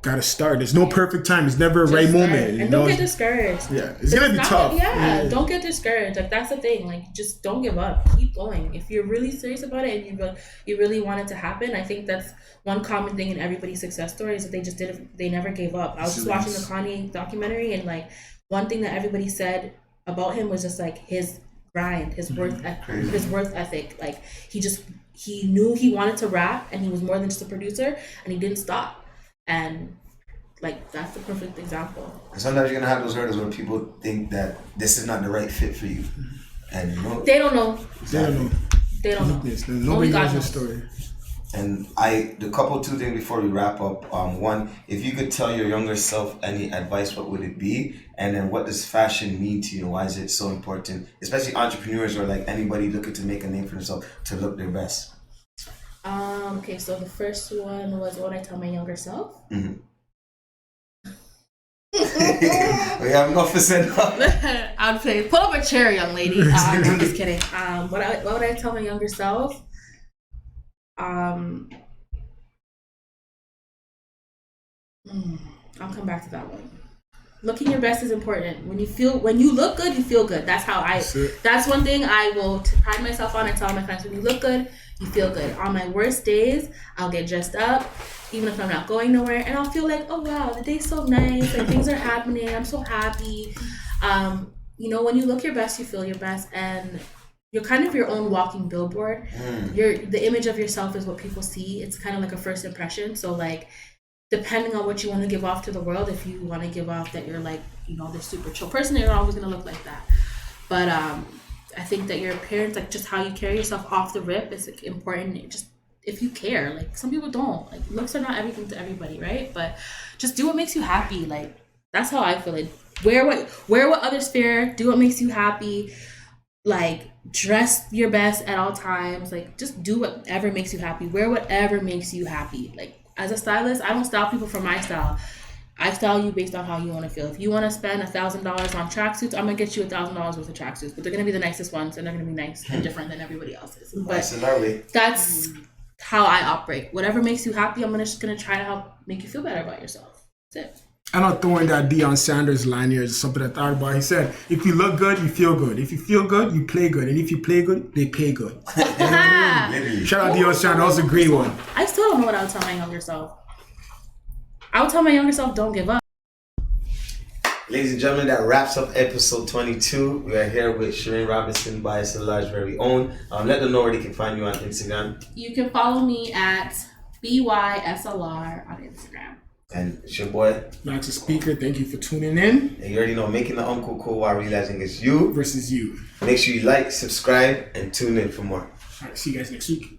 gotta start. There's no perfect time. It's never a right moment. And don't get discouraged. Yeah, it's gonna be tough. Yeah, don't get discouraged. Like that's the thing. Like just don't give up. Keep going. If you're really serious about it and you really want it to happen, I think that's one common thing in everybody's success story is that they just they never gave up. I was just watching the Kanye documentary, and like one thing that everybody said about him was just like his grind, his worth ethic. Like he knew he wanted to rap, and he was more than just a producer, and he didn't stop. And like that's the perfect example. And sometimes you're gonna have those hurdles where people think that this is not the right fit for you, and they don't know. They don't know. Nobody knows your story. And the two things before we wrap up. One, if you could tell your younger self any advice, what would it be? And then, what does fashion mean to you? Why is it so important, especially entrepreneurs or like anybody looking to make a name for themselves to look their best? Okay, so the first one was what I tell my younger self. We have enough to send up. I'd say, pull up a chair, young lady. I'm just kidding. What would I tell my younger self? I'll come back to that one. Looking your best is important. When you look good, you feel good. That's one thing I will pride myself on. I tell my friends, when you look good, you feel good. On my worst days, I'll get dressed up, even if I'm not going nowhere, and I'll feel like, oh wow, the day's so nice, and things are happening. I'm so happy. When you look your best, you feel your best, and you're kind of your own walking billboard. The image of yourself is what people see. It's kind of like a first impression. So like, depending on what you want to give off to the world, if you want to give off that you're like, this super chill person, you're always going to look like that. But I think that your appearance, like just how you carry yourself off the rip is like, important. Just if you care, like some people don't. Like looks are not everything to everybody, right? But just do what makes you happy. Like that's how I feel. Like wear what others fear. Do what makes you happy. Like dress your best at all times. Like just do whatever makes you happy. Wear whatever makes you happy. Like as a stylist, I don't style people for my style. I style you based on how you want to feel. If you want to spend $1,000 on tracksuits, I'm gonna get you $1,000 worth of tracksuits, but they're gonna be the nicest ones, and they're gonna be nice and different than everybody else's. But that's how I operate. Whatever makes you happy, I'm just gonna try to help make you feel better about yourself. That's it. And I'll throw in that Deion Sanders line here is something I thought about. He said, if you look good, you feel good. If you feel good, you play good. And if you play good, they pay good. Shout out Deion Sanders. That was a great one. I still don't know what I would tell my younger self. I would tell my younger self, don't give up. Ladies and gentlemen, that wraps up episode 22. We are here with Sheraine Robinson, BySLR's very own. Let them know where they can find you on Instagram. You can follow me at BySLR on Instagram. And it's your boy, Max the Speaker. Thank you for tuning in. And you already know, making the uncle cool while realizing it's you versus you. Make sure you like, subscribe, and tune in for more. All right, see you guys next week.